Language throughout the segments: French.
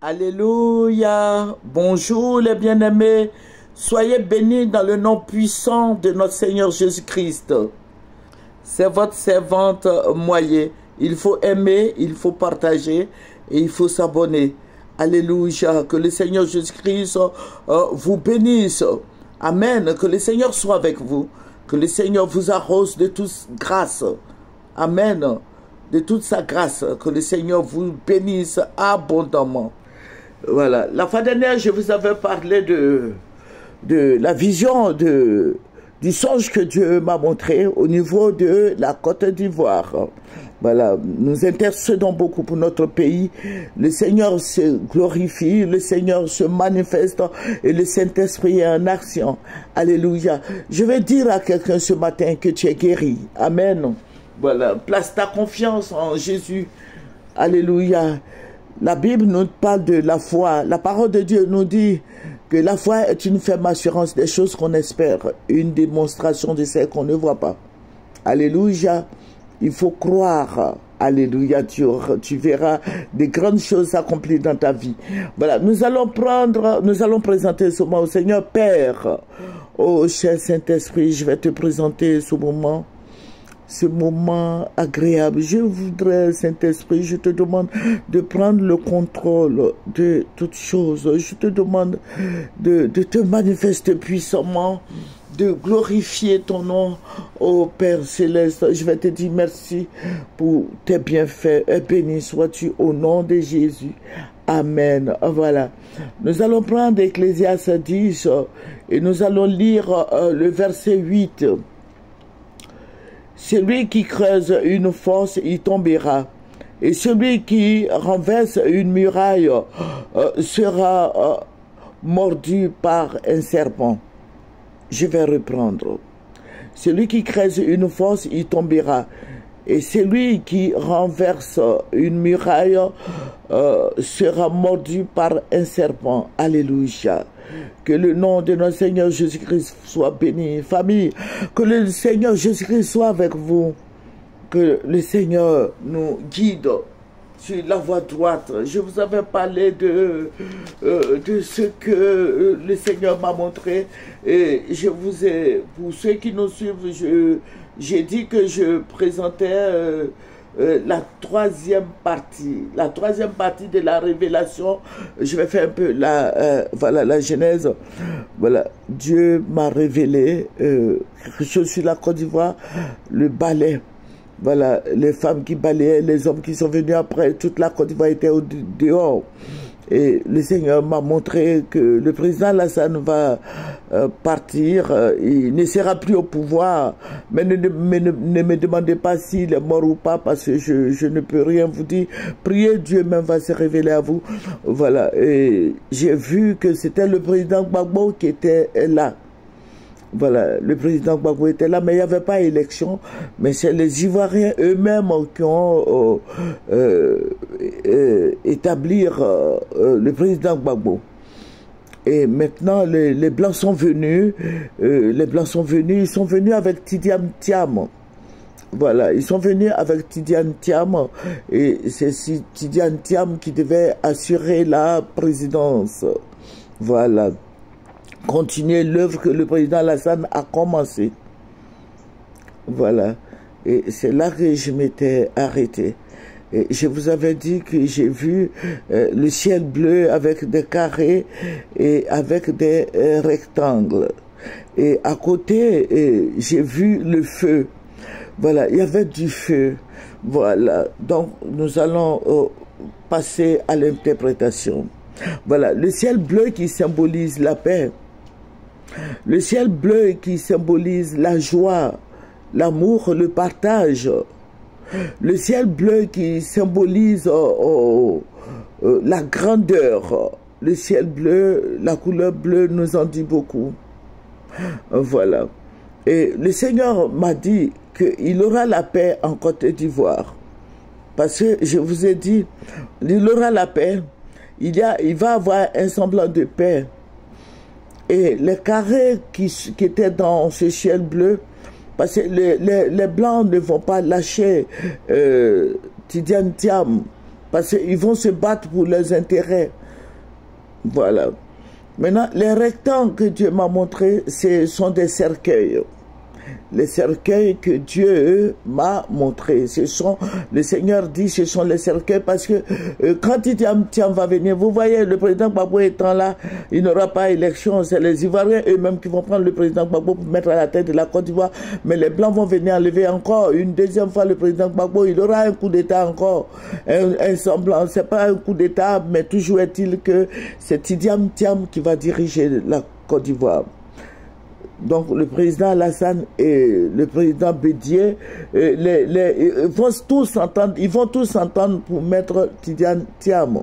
Alléluia. Bonjour les bien-aimés. Soyez bénis dans le nom puissant de notre Seigneur Jésus-Christ. C'est votre servante Moyer. Il faut aimer, il faut partager et il faut s'abonner. Alléluia. Que le Seigneur Jésus-Christ vous bénisse. Amen. Que le Seigneur soit avec vous. Que le Seigneur vous arrose de toute grâce. Amen. De toute sa grâce. Que le Seigneur vous bénisse abondamment. Voilà. La fois dernière, je vous avais parlé de la vision du songe que Dieu m'a montré au niveau de la Côte d'Ivoire. Voilà. Nous intercédons beaucoup pour notre pays. Le Seigneur se glorifie, le Seigneur se manifeste et le Saint-Esprit est en action. Alléluia. Je vais dire à quelqu'un ce matin que tu es guéri. Amen. Voilà. Place ta confiance en Jésus. Alléluia. La Bible nous parle de la foi. La parole de Dieu nous dit que la foi est une ferme assurance des choses qu'on espère, une démonstration de celles qu'on ne voit pas. Alléluia. Il faut croire. Alléluia. Tu verras des grandes choses s'accomplir dans ta vie. Voilà. Nous allons présenter ce moment au Seigneur. Père, oh cher Saint-Esprit, je vais te présenter ce moment agréable. Je voudrais, Saint-Esprit, je te demande de prendre le contrôle de toutes choses. Je te demande de te manifester puissamment, de glorifier ton nom, ô Père Céleste. Je vais te dire merci pour tes bienfaits et béni sois-tu au nom de Jésus. Amen. Voilà. Nous allons prendre Ecclésiaste 10 et nous allons lire le verset 8. Celui qui creuse une fosse y tombera, et celui qui renverse une muraille sera mordu par un serpent. Je vais reprendre. Celui qui creuse une fosse y tombera, et celui qui renverse une muraille sera mordu par un serpent. Alléluia. Que le nom de notre Seigneur Jésus-Christ soit béni. Famille, que le Seigneur Jésus-Christ soit avec vous. Que le Seigneur nous guide sur la voie droite. Je vous avais parlé de ce que le Seigneur m'a montré. Et pour ceux qui nous suivent, j'ai dit que je présentais la troisième partie de la révélation. Je vais faire un peu la genèse. Voilà, Dieu m'a révélé quelque chose sur la Côte d'Ivoire, le balai. Voilà, les femmes qui balayaient, les hommes qui sont venus après, toute la Côte d'Ivoire était dehors. Et le Seigneur m'a montré que le président Alassane va partir, il ne sera plus au pouvoir. Mais ne me demandez pas s'il est mort ou pas, parce que je ne peux rien vous dire. Priez, Dieu même va se révéler à vous. Voilà, et j'ai vu que c'était le président Gbagbo qui était là. Voilà, le président Gbagbo était là, mais il n'y avait pas élection. Mais c'est les Ivoiriens eux-mêmes qui ont établi le président Gbagbo. Et maintenant, les Blancs sont venus. Ils sont venus avec Tidiane Thiam. Voilà, ils sont venus avec Tidiane Thiam. Et c'est Tidiane Thiam qui devait assurer la présidence. Voilà. Continuer l'œuvre que le président Alassane a commencé. Voilà. Et c'est là que je m'étais arrêté. Et je vous avais dit que j'ai vu le ciel bleu avec des carrés et avec des rectangles. Et à côté, j'ai vu le feu. Voilà, il y avait du feu. Voilà. Donc, nous allons passer à l'interprétation. Voilà, le ciel bleu qui symbolise la paix. Le ciel bleu qui symbolise la joie, l'amour, le partage. Le ciel bleu qui symbolise la grandeur. Le ciel bleu, la couleur bleue nous en dit beaucoup. Voilà. Et le Seigneur m'a dit qu'il aura la paix en Côte d'Ivoire. Parce que je vous ai dit, il aura la paix. Il va avoir un semblant de paix. Et les carrés qui étaient dans ce ciel bleu, parce que les Blancs ne vont pas lâcher Tidiane Thiam, parce qu'ils vont se battre pour leurs intérêts. Voilà. Maintenant, les rectangles que Dieu m'a montrés, ce sont des cercueils. Les cercueils que Dieu m'a montrés, le Seigneur dit, ce sont les cercueils parce que quand Tidiane Thiam va venir, vous voyez, le président Gbagbo étant là, il n'aura pas élection, c'est les Ivoiriens eux-mêmes qui vont prendre le président Gbagbo pour mettre à la tête de la Côte d'Ivoire, mais les Blancs vont venir enlever encore une deuxième fois le président Gbagbo, il aura un coup d'État encore, un semblant, c'est pas un coup d'État, mais toujours est-il que c'est Tidiane Thiam qui va diriger la Côte d'Ivoire. Donc le président Alassane et le président Bédié, ils vont tous s'entendre pour mettre Tidiane Thiam.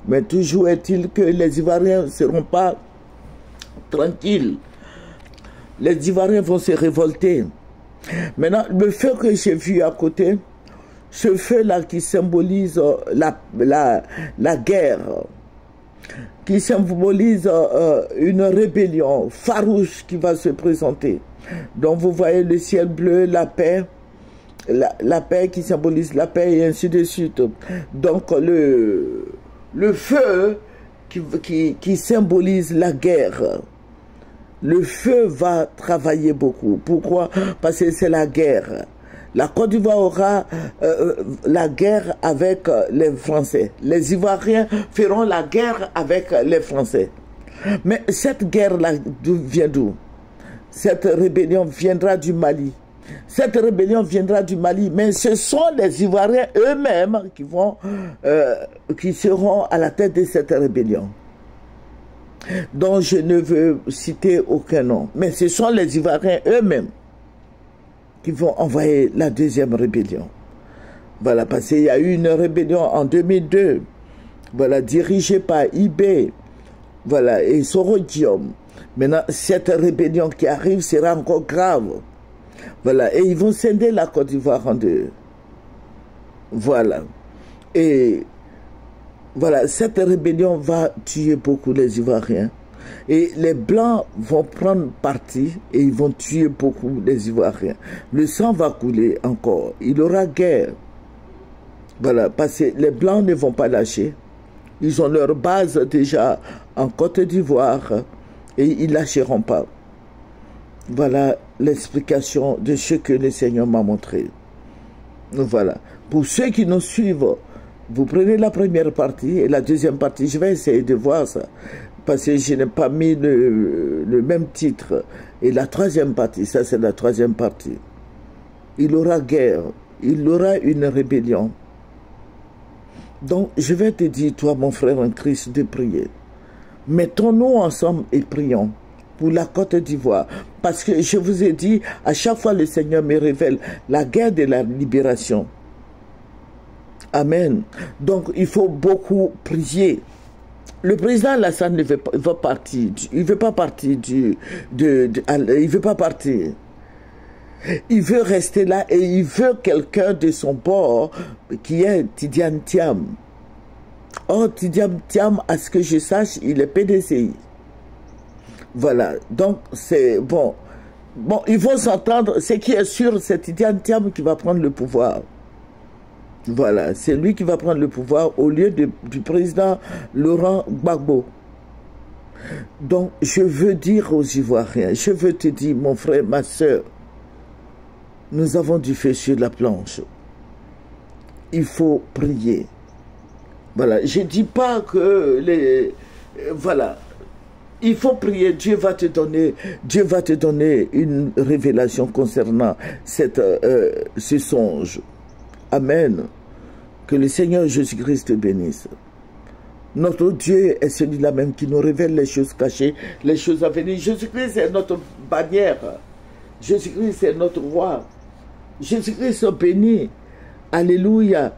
Mais toujours est-il que les Ivoiriens ne seront pas tranquilles. Les Ivoiriens vont se révolter. Maintenant, le feu que j'ai vu à côté, ce feu-là qui symbolise la guerre, qui symbolise une rébellion farouche qui va se présenter. Donc vous voyez le ciel bleu, la paix qui symbolise la paix et ainsi de suite. Donc le feu qui symbolise la guerre. Le feu va travailler beaucoup. Pourquoi? Parce que c'est la guerre. La Côte d'Ivoire aura la guerre avec les Français. Les Ivoiriens feront la guerre avec les Français. Mais cette guerre-là vient d'où? Cette rébellion viendra du Mali. Cette rébellion viendra du Mali. Mais ce sont les Ivoiriens eux-mêmes qui seront à la tête de cette rébellion, dont je ne veux citer aucun nom. Mais ce sont les Ivoiriens eux-mêmes qui vont envoyer la deuxième rébellion. Voilà, parce qu'il y a eu une rébellion en 2002, voilà, dirigée par IB, voilà, et Sorodium. Maintenant, cette rébellion qui arrive sera encore grave. Voilà, et ils vont scinder la Côte d'Ivoire en deux. Voilà. Et voilà, cette rébellion va tuer beaucoup les Ivoiriens. Et les Blancs vont prendre parti et ils vont tuer beaucoup les Ivoiriens. Le sang va couler encore. Il y aura guerre. Voilà, parce que les Blancs ne vont pas lâcher. Ils ont leur base déjà en Côte d'Ivoire et ils ne lâcheront pas. Voilà l'explication de ce que le Seigneur m'a montré. Voilà. Pour ceux qui nous suivent, vous prenez la première partie et la deuxième partie, je vais essayer de voir ça. Parce que je n'ai pas mis le même titre. Et la troisième partie, ça c'est la troisième partie. Il y aura guerre, il y aura une rébellion. Donc je vais te dire, toi mon frère en Christ, de prier. Mettons-nous ensemble et prions pour la Côte d'Ivoire. Parce que je vous ai dit, à chaque fois le Seigneur me révèle la guerre de la libération. Amen. Donc il faut beaucoup prier. Le président Alassane ne veut pas partir. Il veut pas partir il veut pas partir. Il veut rester là et il veut quelqu'un de son bord qui est Tidiane Thiam. Or, Tidiane Thiam, à ce que je sache, il est PDCI. Voilà. Donc, c'est bon. Bon, ils vont s'entendre. Ce qui est sûr, c'est Tidiane Thiam qui va prendre le pouvoir. Voilà, c'est lui qui va prendre le pouvoir au lieu du président Laurent Gbagbo. Donc, je veux dire aux Ivoiriens, je veux te dire, mon frère, ma soeur, nous avons du feu sur la planche. Il faut prier. Voilà, je ne dis pas que voilà, il faut prier, Dieu va te donner une révélation concernant ce songe. Amen. Que le Seigneur Jésus-Christ te bénisse. Notre Dieu est celui-là même qui nous révèle les choses cachées, les choses à venir. Jésus-Christ est notre bannière. Jésus-Christ est notre roi. Jésus-Christ est béni. Alléluia.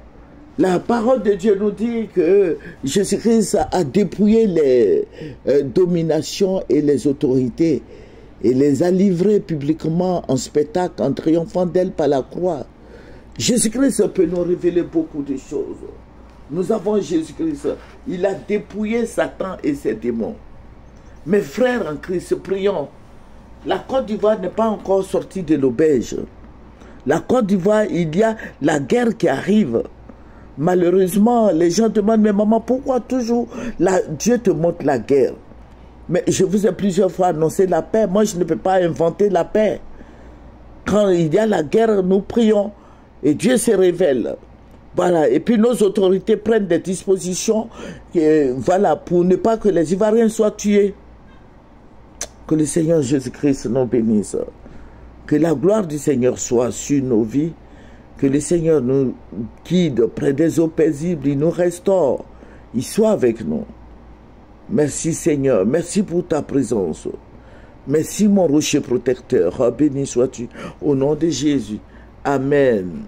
La parole de Dieu nous dit que Jésus-Christ a dépouillé les dominations et les autorités et les a livrées publiquement en spectacle en triomphant d'elles par la croix. Jésus-Christ peut nous révéler beaucoup de choses. Nous avons Jésus-Christ. Il a dépouillé Satan et ses démons. Mes frères en Christ, prions. La Côte d'Ivoire n'est pas encore sortie de l'auberge. La Côte d'Ivoire, il y a la guerre qui arrive. Malheureusement, les gens demandent, mais maman, pourquoi toujours Dieu te montre la guerre? Mais je vous ai plusieurs fois annoncé la paix. Moi, je ne peux pas inventer la paix. Quand il y a la guerre, nous prions et Dieu se révèle. Voilà. Et puis nos autorités prennent des dispositions voilà, pour ne pas que les Ivoiriens soient tués. Que le Seigneur Jésus-Christ nous bénisse. Que la gloire du Seigneur soit sur nos vies. Que le Seigneur nous guide près des eaux paisibles. Il nous restaure. Il soit avec nous. Merci Seigneur. Merci pour ta présence. Merci mon rocher protecteur. Béni sois-tu au nom de Jésus. Amen.